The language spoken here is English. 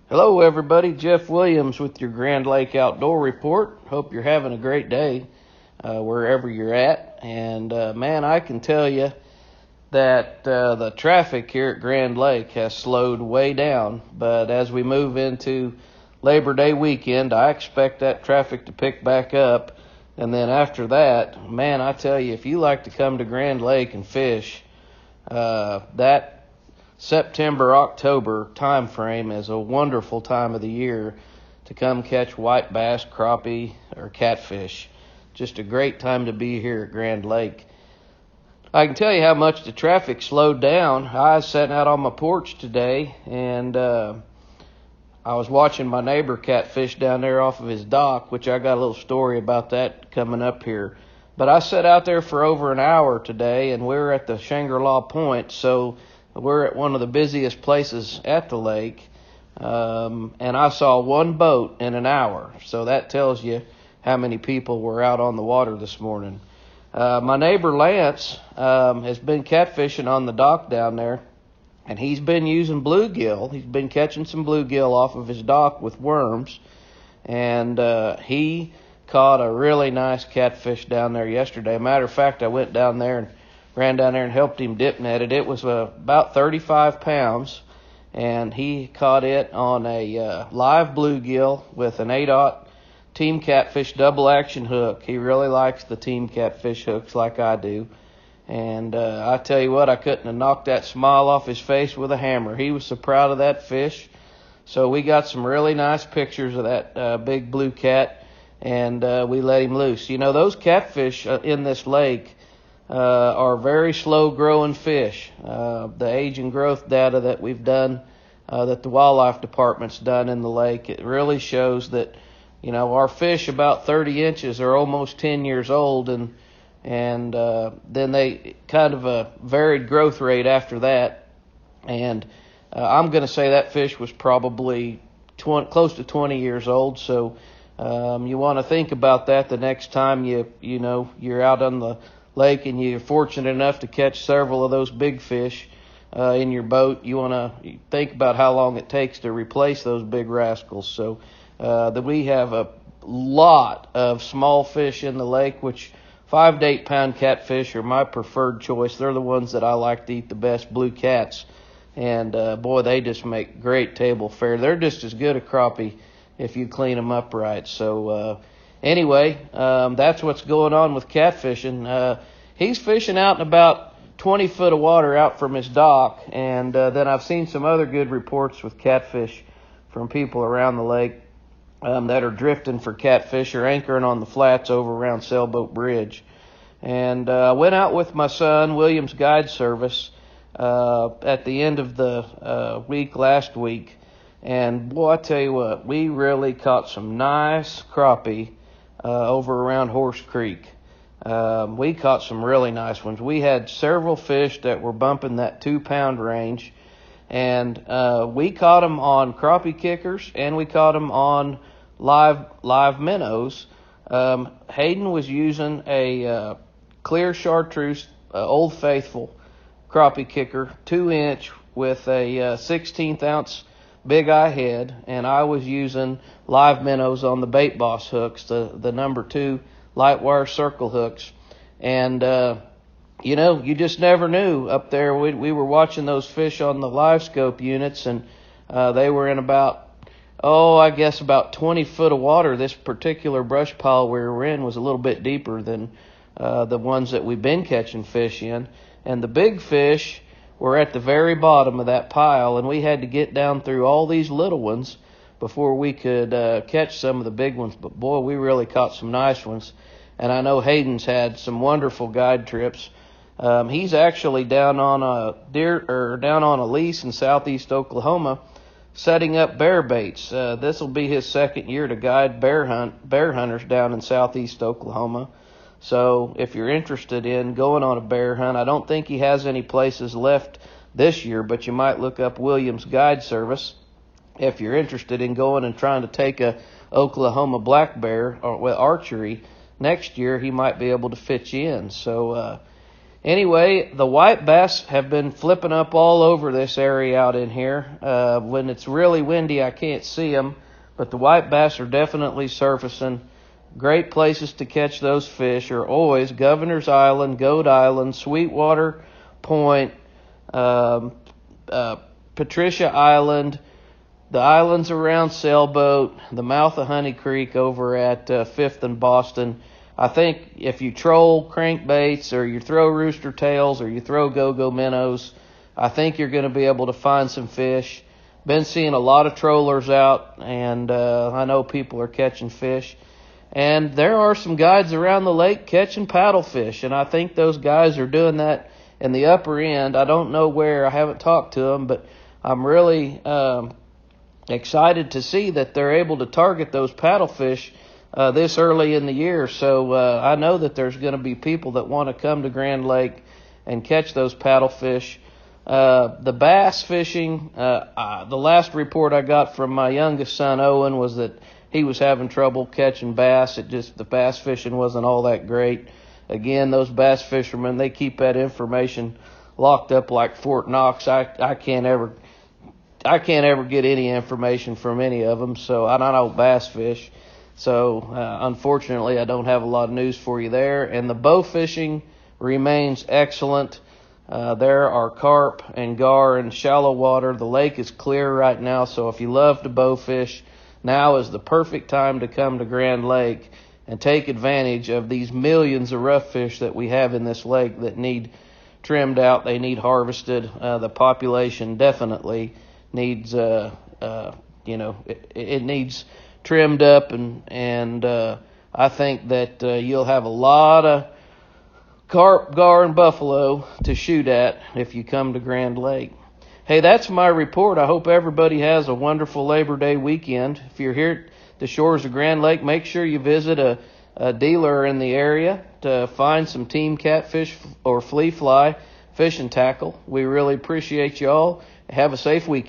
Hello, everybody. Jeff Williams with your Grand Lake Outdoor Report. Hope you're having a great day wherever you're at. And man, I can tell you that the traffic here at Grand Lake has slowed way down. But as we move into Labor Day weekend, I expect that traffic to pick back up. And then after that, man, I tell you, if you like to come to Grand Lake and fish, that September, October time frame is a wonderful time of the year to come catch white bass, crappie, or catfish. Just a great time to be here at Grand Lake. I can tell you how much the traffic slowed down. I was sitting out on my porch today, and I was watching my neighbor catfish down there off of his dock, which I got a little story about that coming up here. But I sat out there for over an hour today, and we were at the Shangri-La Point, so we're at one of the busiest places at the lake, and I saw one boat in an hour. So that tells you how many people were out on the water this morning. My neighbor Lance has been catfishing on the dock down there, and he's been using bluegill. He's been catching some bluegill off of his dock with worms, and he caught a really nice catfish down there yesterday. Matter of fact, I went down there and ran down there and helped him dip net it. It was about 35 pounds, and he caught it on a live bluegill with an 8/0 Team Catfish double action hook. He really likes the Team Catfish hooks like I do. And I tell you what, I couldn't have knocked that smile off his face with a hammer. He was so proud of that fish. So we got some really nice pictures of that big blue cat, and we let him loose. You know, those catfish in this lake are very slow growing fish. The age and growth data that we've done, that the wildlife department's done in the lake, it really shows that, you know, our fish about 30 inches are almost 10 years old, and then they kind of a varied growth rate after that. And I'm going to say that fish was probably close to 20 years old. So you want to think about that the next time you're out on the lake and you're fortunate enough to catch several of those big fish in your boat. You want to think about how long it takes to replace those big rascals. So that we have a lot of small fish in the lake, which 5 to 8 pound catfish are my preferred choice. They're the ones that I like to eat the best, blue cats. And boy, they just make great table fare. They're just as good a crappie if you clean them up right. So anyway, that's what's going on with catfishing. He's fishing out in about 20 foot of water out from his dock, and then I've seen some other good reports with catfish from people around the lake that are drifting for catfish or anchoring on the flats over around Sailboat Bridge. And I went out with my son, Williams Guide Service, at the end of the week last week. And boy, I tell you what, we really caught some nice crappie over around Horse Creek. We caught some really nice ones. We had several fish that were bumping that 2 pound range, and we caught them on crappie kickers, and we caught them on live minnows. Hayden was using a clear chartreuse Old Faithful crappie kicker, 2-inch with a 16th ounce Big Eye head, and I was using live minnows on the Bait Boss hooks, the number 2 light wire circle hooks. And you just never knew up there. We were watching those fish on the live scope units, and they were in about 20 foot of water. This particular brush pile we were in was a little bit deeper than the ones that we've been catching fish in, and the big fish were at the very bottom of that pile, and we had to get down through all these little ones before we could catch some of the big ones. But boy, we really caught some nice ones. And I know Hayden's had some wonderful guide trips. He's actually down on a lease in southeast Oklahoma, setting up bear baits. This will be his second year to guide bear hunters down in southeast Oklahoma. So if you're interested in going on a bear hunt, I don't think he has any places left this year, but you might look up Williams Guide Service if you're interested in going and trying to take a Oklahoma black bear with archery. Next year he might be able to fit you in. So Anyway, the white bass have been flipping up all over this area out in here. When it's really windy, I can't see them, but the white bass are definitely surfacing. Great places to catch those fish are always Governor's Island, Goat Island, Sweetwater Point, Patricia Island, the islands around Sailboat, the mouth of Honey Creek over at 5th and Boston. I think if you troll crankbaits or you throw rooster tails or you throw go-go minnows, I think you're going to be able to find some fish. Been seeing a lot of trollers out, and I know people are catching fish. And there are some guides around the lake catching paddlefish, and I think those guys are doing that in the upper end. I don't know where. I haven't talked to them, but I'm really excited to see that they're able to target those paddlefish this early in the year. So I know that there's going to be people that want to come to Grand Lake and catch those paddlefish. The bass fishing, the last report I got from my youngest son, Owen, was that he was having trouble catching bass. The bass fishing wasn't all that great. Again, those bass fishermen, they keep that information locked up like Fort Knox. I can't ever get any information from any of them, so I don't bass fish. So, unfortunately, I don't have a lot of news for you there. And the bow fishing remains excellent. There are carp and gar in shallow water. The lake is clear right now, so if you love to bow fish, now is the perfect time to come to Grand Lake and take advantage of these millions of rough fish that we have in this lake that need trimmed out. They need harvested. The population definitely needs, it needs trimmed up, and I think that you'll have a lot of carp, gar, and buffalo to shoot at if you come to Grand Lake. Hey, that's my report. I hope everybody has a wonderful Labor Day weekend. If you're here at the shores of Grand Lake, make sure you visit a dealer in the area to find some team catfish or flea fly fishing tackle. We really appreciate you all. Have a safe weekend.